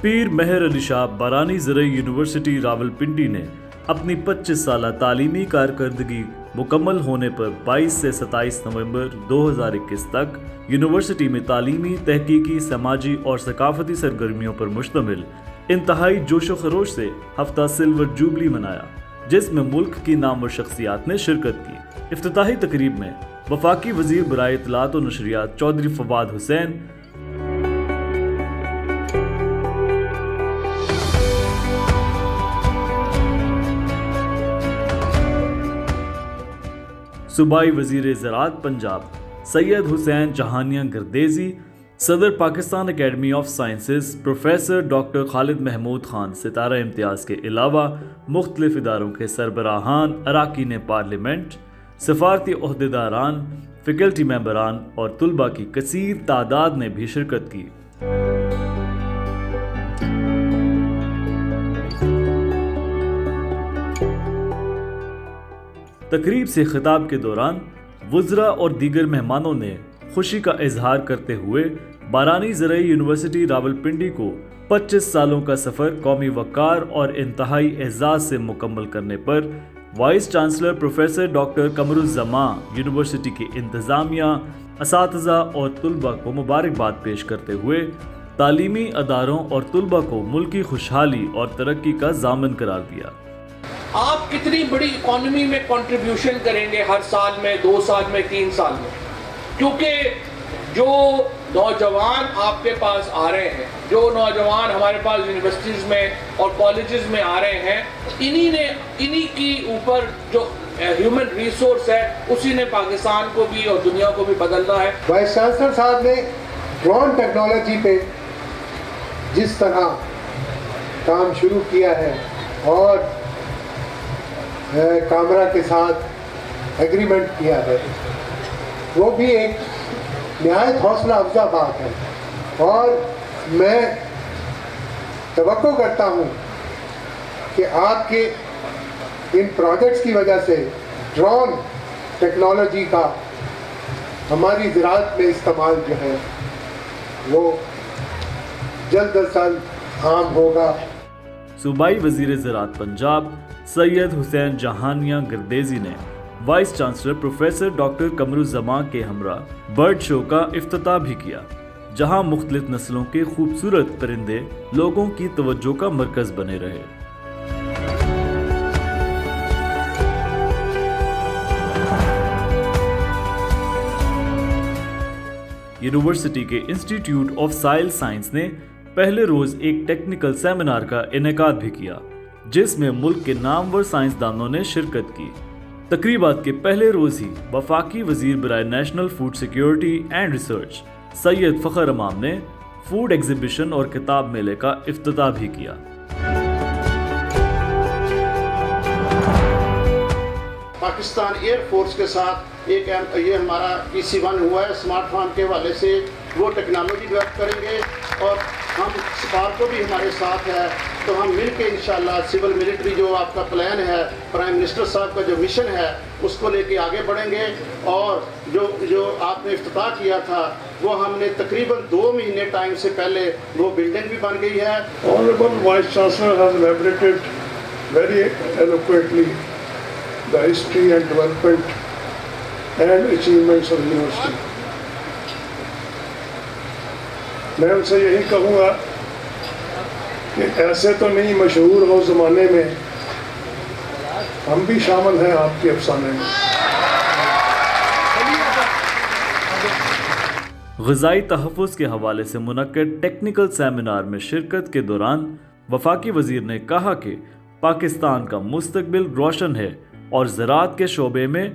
پیر مہر علی شاہ بارانی زرعی یونیورسٹی راولپنڈی نے اپنی 25 سالہ تعلیمی کارکردگی مکمل ہونے پر 22 سے 27 نومبر 2021 تک یونیورسٹی میں تعلیمی، تحقیقی، سماجی اور ثقافتی سرگرمیوں پر مشتمل انتہائی جوش و خروش سے ہفتہ سلور جوبلی منایا، جس میں ملک کی نامور شخصیات نے شرکت کی۔ افتتاحی تقریب میں وفاقی وزیر برائے اطلاعات و نشریات چودھری فواد حسین، صوبائی وزیر زراعت پنجاب سید حسین جہانیاں گردیزی، صدر Pakistan academy of sciences professor doctor Khalid Mahmood Khan Sitara Imtiaz کے علاوہ مختلف اداروں کے سربراہان، اراکین پارلیمنٹ، سفارتی عہدیداران، فیکلٹی ممبران اور طلباء کی کثیر تعداد نے بھی شرکت کی۔ تقریب سے خطاب کے دوران وزراء اور دیگر مہمانوں نے خوشی کا اظہار کرتے ہوئے بارانی زرعی یونیورسٹی راولپنڈی کو 25 سالوں کا سفر قومی وقار اور انتہائی اعزاز سے مکمل کرنے پر vice chancellor professor doctor Qamar uzzaman, university کی انتظامیہ، اساتذہ اور طلباء کو مبارکباد پیش کرتے ہوئے تعلیمی اداروں اور طلباء کو ملکی خوشحالی اور ترقی کا ضامن قرار دیا۔ آپ کتنی بڑی اکانومی میں کنٹریبیوشن کریں گے ہر سال میں، 2 سال میں، 3 سال میں، کیونکہ جو نوجوان آپ کے پاس آ رہے ہیں، جو نوجوان ہمارے پاس یونیورسٹیز میں اور کالجز میں آ رہے ہیں، انہی کی اوپر جو ہیومن ریسورس ہے اسی نے پاکستان کو بھی اور دنیا کو بھی بدلنا ہے۔ وائس چانسلر صاحب نے ڈرون ٹیکنالوجی پہ جس طرح کام شروع کیا ہے اور کامرا کے ساتھ ایگریمنٹ کیا ہے، وہ بھی ایک نہایت حوصلہ افزا بات ہے، اور میں توقع کرتا ہوں کہ آپ کے ان پروجیکٹس کی وجہ سے ڈرون ٹیکنالوجی کا ہماری زراعت میں استعمال جو ہے وہ جلد از جلد عام ہوگا۔ صوبائی وزیر زراعت پنجاب سید حسین جہانیاں گردیزی نے voice chancellor professor doctor Qamar الزمان کے ہمراہ برڈ شو کا افتتاح بھی کیا، جہاں مختلف نسلوں کے خوبصورت پرندے لوگوں کی توجہ کا مرکز بنے رہے۔ یونیورسٹی کے انسٹیٹیوٹ آف سائل سائنس نے پہلے روز ایک ٹیکنیکل سیمینار کا انعقاد بھی کیا، جس میں ملک کے نامور سائنسدانوں نے شرکت کی۔ تقریبات کے پہلے روز ہی وفاقی وزیر برائے national food security and research Syed Fakhar Imam نے فوڈ ایگزیبیشن اور کتاب میلے کا افتتاح بھی کیا۔ پاکستان ایئر فورس کے ساتھ یہ ہمارا PC1 ہوا ہے، اسمارٹ فارم کے حوالے سے وہ ٹیکنالوجی ڈیولپ کریں گے، اور ہم سفارتوں بھی ہمارے ساتھ ہے، تو ہم مل کے انشاءاللہ سول ملٹری جو آپ کا پلان ہے، پرائم منسٹر صاحب کا جو مشن ہے، اس کو لے کے آگے بڑھیں گے، اور جو آپ نے افتتاح کیا تھا وہ ہم نے تقریباً 2 مہینے ٹائم سے پہلے وہ بلڈنگ بھی بن گئی ہے۔ Honorable Vice Chancellor has elaborated very eloquently the history and development and achievements of the university. میں ان سے یہی کہوں گا کہ ایسے تو نہیں مشہور ہو زمانے میں، ہم بھی شامل ہیں آپ کے افسانے میں۔ غذائی تحفظ کے حوالے سے منعقد ٹیکنیکل سیمینار میں شرکت کے دوران وفاقی وزیر نے کہا کہ پاکستان کا مستقبل روشن ہے اور زراعت کے شعبے میں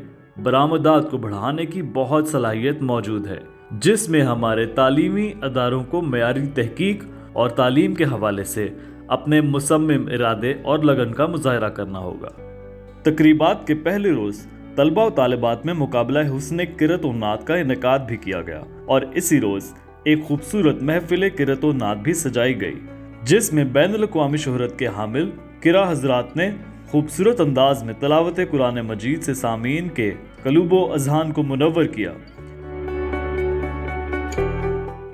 برآمدات کو بڑھانے کی بہت صلاحیت موجود ہے، جس میں ہمارے تعلیمی اداروں کو معیاری تحقیق اور تعلیم کے حوالے سے اپنے مصمم ارادے اور لگن کا مظاہرہ کرنا ہوگا۔ تقریبات کے پہلے روز طلباء و طالبات میں مقابلہ حسن قرأت و نعت کا انعقاد بھی کیا گیا، اور اسی روز ایک خوبصورت محفل قرأت و نعت بھی سجائی گئی، جس میں بین الاقوامی شہرت کے حامل قرأ حضرات نے خوبصورت انداز میں تلاوت قرآن مجید سے سامعین کے قلوب و اذہان کو منور کیا۔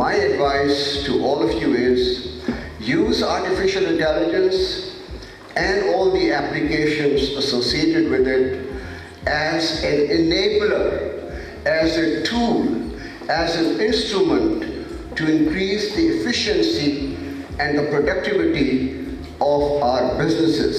My advice to all of you is use artificial intelligence and all the applications associated with it as an enabler, as a tool, as an instrument to increase the efficiency and the productivity of our businesses.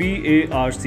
PARC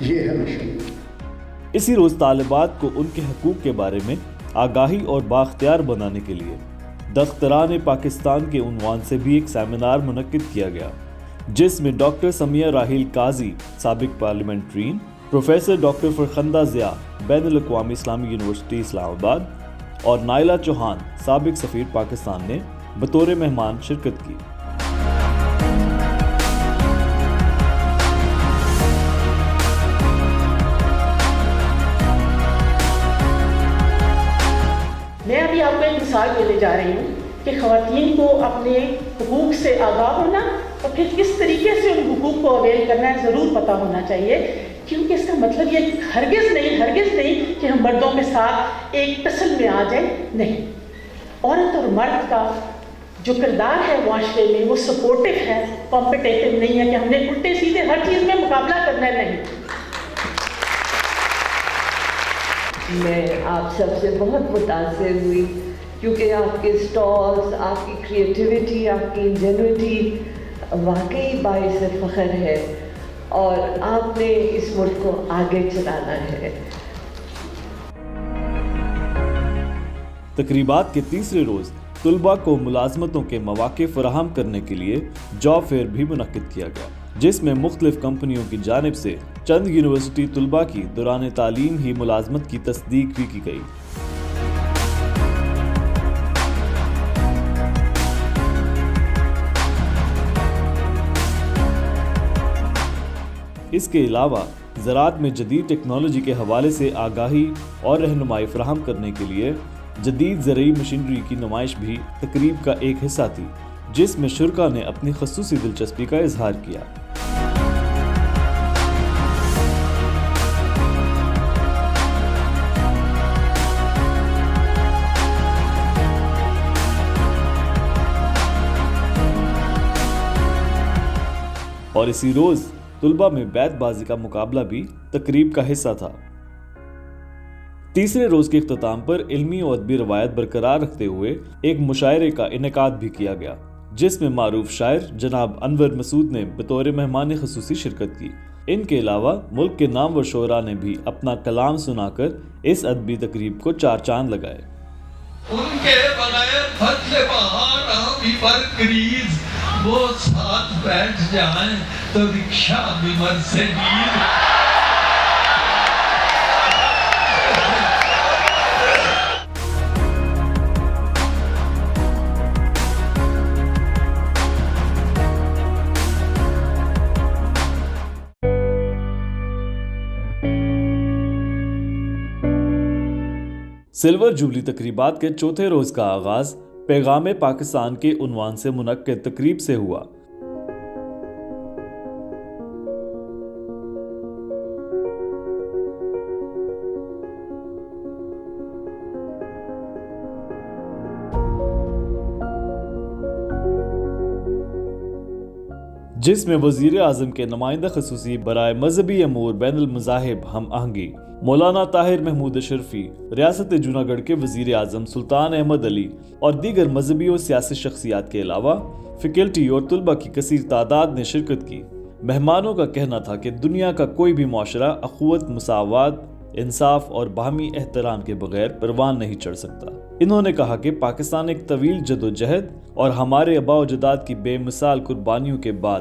یہ ہے mission. اسی روز طالبات کو ان کے حقوق کے بارے میں آگاہی اور بااختیار بنانے کے لیے دختران پاکستان کے عنوان سے بھی ایک سیمینار منعقد کیا گیا، جس میں ڈاکٹر سمیہ راحیل قاضی سابق parliamentarian, professor doctor Farkhanda Zia بین الاقوامی اسلامی یونیورسٹی اسلام آباد اور نائلہ چوہان سابق سفیر پاکستان نے بطور مہمان شرکت کی۔ میں ابھی آپ کو ایک مثال دینے جا رہی ہوں کہ خواتین کو اپنے حقوق سے آگاہ ہونا اور پھر کس طریقے سے ان حقوق کو اویل کرنا ہے ضرور پتہ ہونا چاہیے، کیونکہ اس کا مطلب یہ ہرگز نہیں کہ ہم مردوں کے ساتھ ایک ٹسل میں آ جائیں، نہیں۔ عورت اور مرد کا جو کردار ہے معاشرے میں وہ سپورٹو ہے، کمپٹیٹو نہیں ہے کہ ہم نے الٹے سیدھے ہر چیز میں مقابلہ کرنا ہے، نہیں۔ میں آپ سب سے بہت متاثر ہوئی کیونکہ آپ کے سٹالز، آپ کی کریٹیوٹی، آپ کی انجینوٹی واقعی باعث فخر ہے اور آپ نے اس ملک کو آگے چلانا ہے۔ تقریبات کے تیسرے روز طلباء کو ملازمتوں کے مواقع فراہم کرنے کے لیے جاب فیئر بھی منعقد کیا گیا، جس میں مختلف کمپنیوں کی جانب سے چند یونیورسٹی طلباء کی دوران تعلیم ہی ملازمت کی تصدیق بھی کی گئی۔ اس کے علاوہ زراعت میں جدید ٹیکنالوجی کے حوالے سے آگاہی اور رہنمائی فراہم کرنے کے لیے جدید زرعی مشینری کی نمائش بھی تقریب کا ایک حصہ تھی، جس میں شرکاء نے اپنی خصوصی دلچسپی کا اظہار کیا۔ اور اسی روز طلباء میں بیت بازی کا مقابلہ بھی تقریب کا حصہ تھا۔ تیسرے روز کے اختتام پر علمی و ادبی روایت برقرار رکھتے ہوئے ایک مشاعرے کا انعقاد بھی کیا گیا، جس میں معروف شاعر جناب انور مسعود نے بطور مہمان خصوصی شرکت کی۔ ان کے علاوہ ملک کے نامور شعراء نے بھی اپنا کلام سنا کر اس ادبی تقریب کو چار چاند لگائے۔ ان کے بغیر فصل بہار آبی پر کریز، وہ ساتھ بیٹھ جائیں تو رکشہ بھی مرسیڈیز۔ سلور جوبلی تقریبات کے چوتھے روز کا آغاز پیغام پاکستان کے عنوان سے منعقد تقریب سے ہوا۔ جس میں وزیر اعظم کے نمائندہ خصوصی برائے مذہبی امور بین المذاہب ہم آہنگی مولانا طاہر محمود اشرفی، ریاست جوناگڑھ گڑھ کے وزیر اعظم سلطان احمد علی اور دیگر مذہبی اور سیاسی شخصیات کے علاوہ فیکلٹی اور طلباء کی کثیر تعداد نے شرکت کی۔ مہمانوں کا کہنا تھا کہ دنیا کا کوئی بھی معاشرہ اخوت، مساوات، انصاف اور باہمی احترام کے بغیر پروان نہیں چڑھ سکتا۔ انہوں نے کہا کہ پاکستان ایک طویل جدوجہد اور ہمارے آباء و اجداد کی بے مثال قربانیوں کے بعد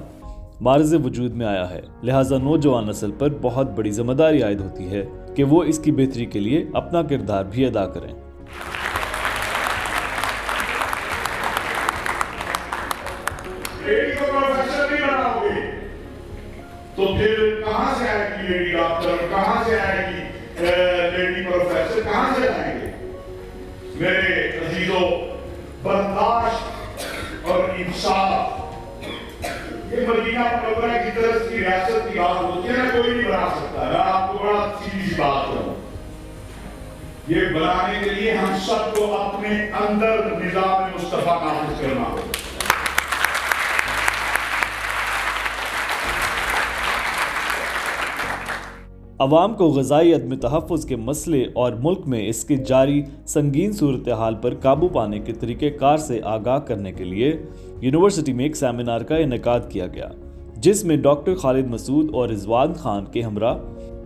معرض وجود میں آیا ہے، لہٰذا نوجوان نسل پر بہت بڑی ذمہ داری عائد ہوتی ہے کہ وہ اس کی بہتری کے لیے اپنا کردار بھی ادا کریں۔ لیڈی کو پروفیسر نہیں بناؤ گے تو پھر کہاں سے آئے گی لیڈی ڈاکٹر، کہاں سے آئے گی لیڈی پروفیسر، کہاں سے آئیں گے؟ میرے عزیزوں، برداشت اور انصاف یہ مدینہ منورہ کی طرف کی ریاست کی بات ہوتی ہے نا، کوئی نہیں بنا سکتا۔ میں آپ کو بڑا سیدھی سی بات کروں، یہ بنانے کے لیے ہم سب کو اپنے اندر نظام مصطفیٰ نافذ کرنا ہوگا۔ عوام کو غذائی عدم تحفظ کے مسئلے اور ملک میں اس کی جاری سنگین صورتحال پر قابو پانے کے طریقہ کار سے آگاہ کرنے کے لیے یونیورسٹی میں ایک سیمینار کا انعقاد کیا گیا، جس میں ڈاکٹر خالد مسعود اور رضوان خان کے ہمراہ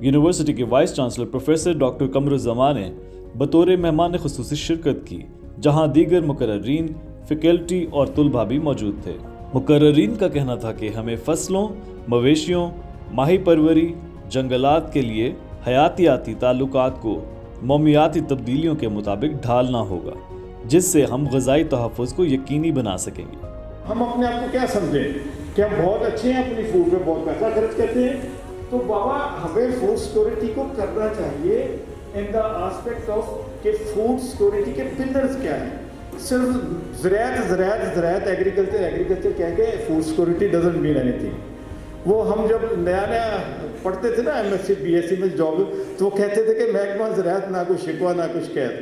یونیورسٹی کے vice chancellor professor doctor Qamar الزمان نے بطور مہمان خصوصی شرکت کی، جہاں دیگر مقررین، فیکلٹی اور طلباء بھی موجود تھے۔ مقررین کا کہنا تھا کہ ہمیں فصلوں، مویشیوں، ماہی پروری، جنگلات کے لیے حیاتیاتی تعلقات کو مومیاتی تبدیلیوں کے مطابق ڈھالنا ہوگا، جس سے ہم غذائی تحفظ کو یقینی بنا سکیں گے۔ ہم اپنے آپ کو کیا سمجھیں کہ ہم بہت اچھے ہیں، اپنی فوڈ پہ بہت پیسہ خرچ کرتے ہیں، تو بابا ہمیں فوڈ سیکورٹی کو کرنا چاہیے ان دا آسپیکٹ آف کہ فوڈ سیکورٹی کے پلرز کیا ہیں۔ صرف زراعت ایگریکلچر کہہ کے food security doesn't mean anything. وہ ہم جب نیا پڑھتے تھے نا M S C B S C میں جاب، تو وہ کہتے تھے کہ محکمہ زراعت نہ کوئی شکوہ نہ کچھ شکایت۔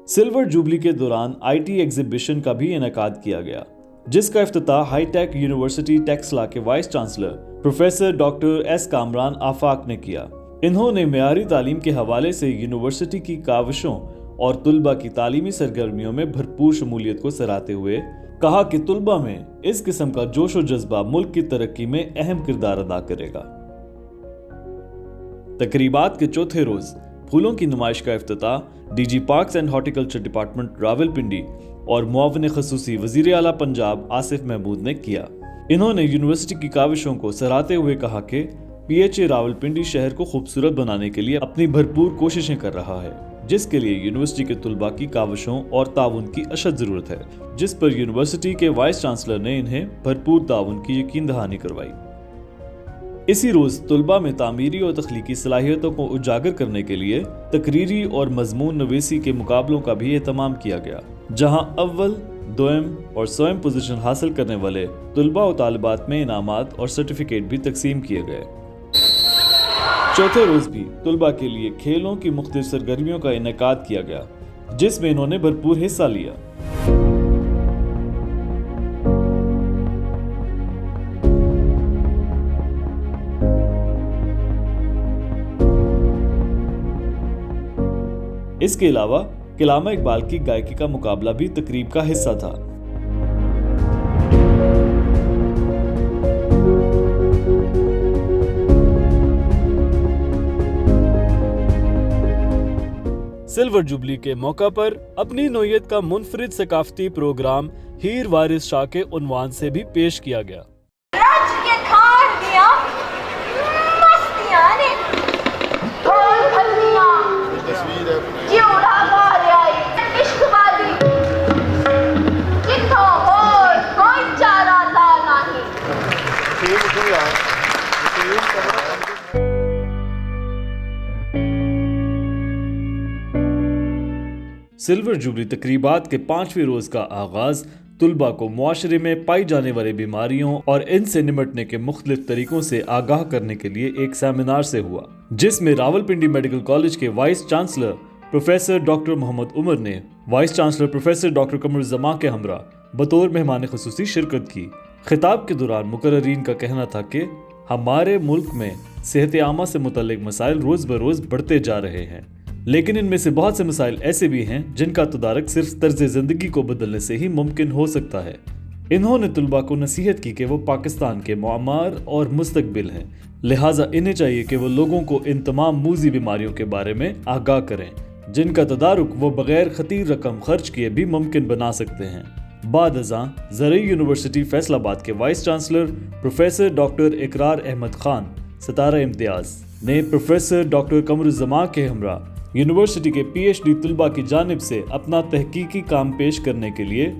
سلور جوبلی کے دوران آئی ٹی ایگزیبیشن کا بھی انعقاد کیا گیا، جس کا افتتاح ہائی ٹیک یونیورسٹی ٹیکسلا کے vice chancellor professor doctor S Kamran Afaq نے کیا۔ انہوں نے معیاری تعلیم کے حوالے سے یونیورسٹی کی کاوشوں اور طلباء کی تعلیمی سرگرمیوں میں بھرپور شمولیت کو سراہتے ہوئے کہا کہ طلباء میں اس قسم کا جوش و جذبہ ملک کی ترقی میں اہم کردار ادا کرے گا۔ تقریبات کے چوتھے روز پھولوں کی نمائش کا افتتاح D G parks and horticulture department Rawalpindi اور معاون خصوصی وزیر اعلیٰ پنجاب آصف محمود نے کیا۔ انہوں نے یونیورسٹی کی کاوشوں کو سراہتے ہوئے کہا کہ پی ایچ اے راولپنڈی شہر کو خوبصورت بنانے کے لیے اپنی بھرپور کوششیں کر رہا ہے، جس کے لیے یونیورسٹی کے طلباء کی کاوشوں اور تعاون کی اشد ضرورت ہے، جس پر یونیورسٹی کے وائس چانسلر نے انہیں بھرپور تعاون کی یقین دہانی کروائی۔ اسی روز طلباء میں تعمیری اور تخلیقی صلاحیتوں کو اجاگر کرنے کے لیے تقریری اور مضمون نویسی کے مقابلوں کا بھی اہتمام کیا گیا، جہاں اول، دوئم اور سوئم پوزیشن حاصل کرنے والے طلباء و طالبات میں انعامات اور سرٹیفکیٹ بھی تقسیم کیے گئے۔ چوتھے روز بھی طلباء کے لیے کھیلوں کی مختلف سرگرمیوں کا انعقاد کیا گیا، جس میں انہوں نے بھرپور حصہ لیا۔ اس کے علاوہ علامہ اقبال کی گائکی کا مقابلہ بھی تقریب کا حصہ تھا۔ سلور جوبلی کے موقع پر اپنی نوعیت کا منفرد ثقافتی پروگرام ہیر وارث شاہ کے عنوان سے بھی پیش کیا گیا۔ سلور جوبلی تقریبات کے 5ویں روز کا آغاز طلباء کو معاشرے میں پائی جانے والی بیماریوں اور ان سے نمٹنے کے مختلف طریقوں سے آگاہ کرنے کے لیے ایک سیمینار سے ہوا، جس میں راولپنڈی میڈیکل کالج کے vice chancellor professor doctor Muhammad Umar نے voice chancellor professor doctor Qamar الزمان کے ہمراہ بطور مہمان خصوصی شرکت کی۔ خطاب کے دوران مقررین کا کہنا تھا کہ ہمارے ملک میں صحت عامہ سے متعلق مسائل روز بروز بڑھتے جا رہے ہیں، لیکن ان میں سے بہت سے مسائل ایسے بھی ہیں جن کا تدارک صرف طرز زندگی کو بدلنے سے ہی ممکن ہو سکتا ہے۔ انہوں نے طلباء کو نصیحت کی کہ وہ پاکستان کے معمار اور مستقبل ہیں، لہٰذا انہیں چاہیے کہ وہ لوگوں کو ان تمام موذی بیماریوں کے بارے میں آگاہ کریں، جن کا تدارک وہ بغیر خطیر رقم خرچ کیے بھی ممکن بنا سکتے ہیں۔ بعد ازاں زرعی یونیورسٹی فیصل آباد کے وائس چانسلر پروفیسر ڈاکٹر اقرار احمد خان ستارہ امتیاز نے پروفیسر ڈاکٹر قمر الزمان کے ہمراہ یونیورسٹی کے پی ایچ ڈی طلباء کی جانب سے اپنا تحقیقی کام پیش کرنے کے لیے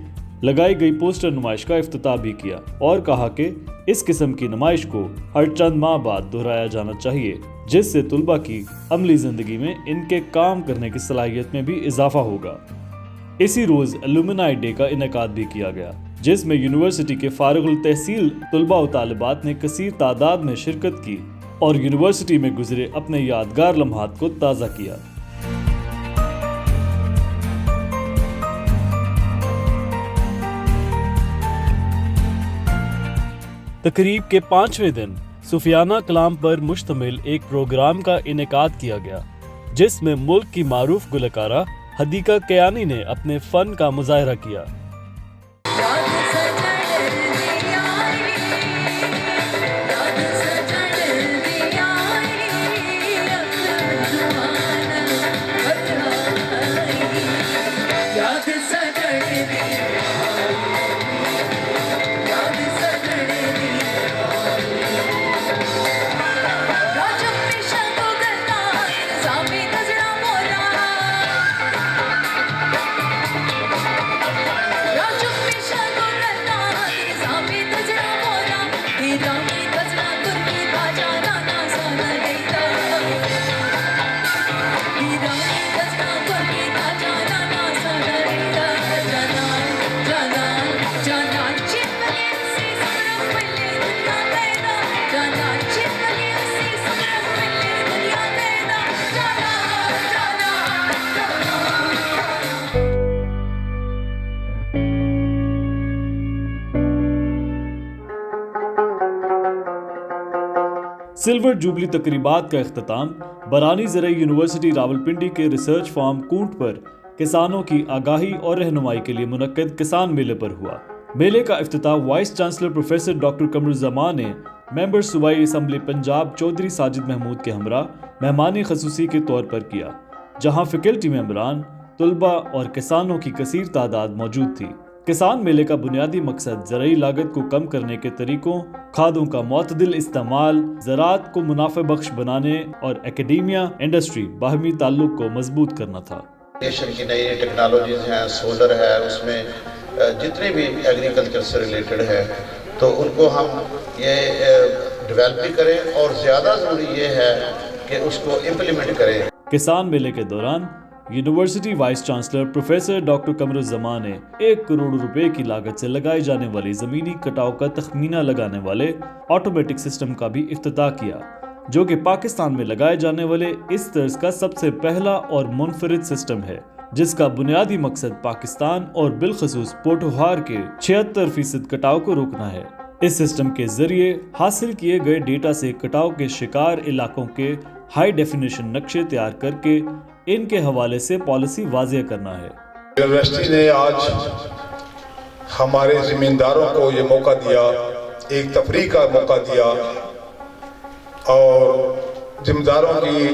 لگائی گئی پوسٹر نمائش کا افتتاح بھی کیا اور کہا کہ اس قسم کی نمائش کو ہر چند ماہ بعد دہرایا جانا چاہیے، جس سے طلباء کی عملی زندگی میں ان کے کام کرنے کی صلاحیت میں بھی اضافہ ہوگا۔ اسی روز الومنائی ڈے کا انعقاد بھی کیا گیا، جس میں یونیورسٹی کے فارغ التحصیل طلباء و طالبات نے کثیر تعداد میں شرکت کی اور یونیورسٹی میں گزرے اپنے یادگار لمحات کو تازہ کیا۔ تقریب کے 5ویں دن صوفیانہ کلام پر مشتمل ایک پروگرام کا انعقاد کیا گیا، جس میں ملک کی معروف گلوکارہ حدیقہ کیانی نے اپنے فن کا مظاہرہ کیا۔ سلور جوبلی تقریبات کا اختتام برانی زرعی یونیورسٹی راولپنڈی کے ریسرچ فارم کونٹ پر کسانوں کی آگاہی اور رہنمائی کے لیے منعقد کسان میلے پر ہوا۔ میلے کا افتتاح voice chancellor professor doctor Qamaruzzaman نے ممبر صوبائی اسمبلی پنجاب چودھری ساجد محمود کے ہمراہ مہمان خصوصی کے طور پر کیا، جہاں فیکلٹی ممبران، طلباء اور کسانوں کی کثیر تعداد موجود تھی۔ کسان میلے کا بنیادی مقصد زرعی لاگت کو کم کرنے کے طریقوں، کھادوں کا معتدل استعمال، زراعت کو منافع بخش بنانے اور اکیڈیمیا انڈسٹری باہمی تعلق کو مضبوط کرنا تھا۔ کی نئی ٹیکنالوجیز ہیں، سولر ہے، اس میں جتنے بھی ایگریکلچر سے ریلیٹڈ ہے تو ان کو ہم یہ ڈیولپ بھی کریں اور زیادہ ضروری یہ ہے کہ اس کو امپلیمنٹ کریں۔ کسان میلے کے دوران university voice chancellor professor doctor Qamaruzzaman نے 1 کروڑ روپے کی لاگت سے لگائی جانے والی زمینی کٹاؤ کا تخمینہ لگانے والے آٹومیٹک سسٹم کا بھی افتتاح کیا، جو کہ پاکستان میں لگائے جانے والے اس طرز کا سب سے پہلا اور منفرد سسٹم ہے، جس کا بنیادی مقصد پاکستان اور بالخصوص پوٹوہار کے 76% کٹاؤ کو روکنا ہے۔ اس سسٹم کے ذریعے حاصل کیے گئے ڈیٹا سے کٹاؤ کے شکار علاقوں کے ہائی ڈیفینیشن نقشے تیار کر کے ان کے حوالے سے پالیسی واضح کرنا ہے۔ یونیورسٹی نے آج ہمارے زمینداروں کو یہ موقع دیا، ایک تفریح کا موقع دیا اور زمینداروں کی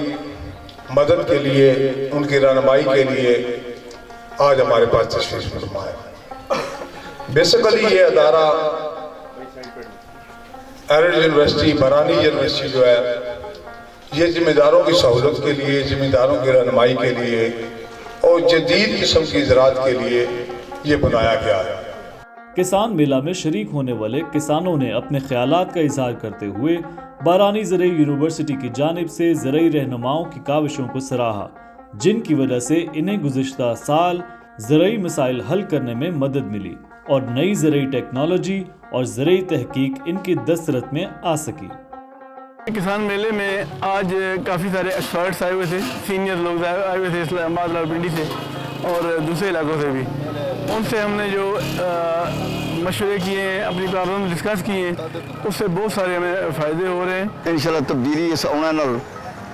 مدد کے لیے، ان کی رہنمائی کے لیے آج ہمارے پاس تشریف فرما ہے۔ بیسیکلی یہ ادارہ ایرڈ یونیورسٹی، برانی یونیورسٹی جو ہے، یہ زمینداروں کی سہولت کے لیے، زمینداروں کی رہنمائی کے لیے اور جدید قسم کی زراعت کے لیے یہ بنایا گیا ہے۔ کسان میلہ میں شریک ہونے والے کسانوں نے اپنے خیالات کا اظہار کرتے ہوئے برانی زرعی یونیورسٹی کی جانب سے زرعی رہنماؤں کی کاوشوں کو سراہا، جن کی وجہ سے انہیں گزشتہ سال زرعی مسائل حل کرنے میں مدد ملی اور نئی زرعی ٹیکنالوجی اور زرعی تحقیق ان کی دسترس میں آ سکی۔ کسان میلے میں آج کافی سارے ایکسپرٹس آئے ہوئے تھے، سینئر لوگ آئے ہوئے تھے اسلام آباد، راولپنڈی سے اور دوسرے علاقوں سے بھی۔ ان سے ہم نے جو مشورے کیے ہیں، اپنی پرابلم ڈسکس کی ہیں، اس سے بہت سارے ہمیں فائدے ہو رہے ہیں۔ انشاءاللہ تبدیلی اس آنے نال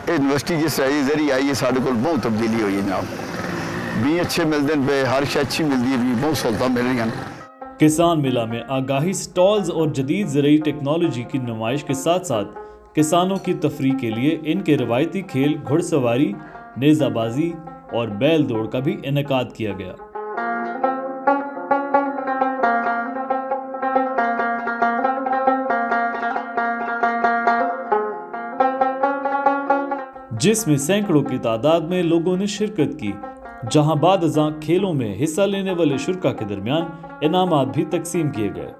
یونیورسٹی جس ذریعے آئی ہے، سارے کو بہت تبدیلی ہوئی ہے جناب، بھی اچھے ملتے ہیں، ہر شے اچھی ملتی ہے، بھی بہت سہولتیں مل رہی ہیں۔ کسان میلہ میں آگاہی سٹالز اور جدید زرعی ٹیکنالوجی کی نمائش کے ساتھ ساتھ کسانوں کی تفریح کے لیے ان کے روایتی کھیل گھڑ سواری، نیزہ بازی اور بیل دوڑ کا بھی انعقاد کیا گیا۔ جس میں سینکڑوں کی تعداد میں لوگوں نے شرکت کی، جہاں بعد ازاں کھیلوں میں حصہ لینے والے شرکا کے درمیان انعامات بھی تقسیم کیے گئے۔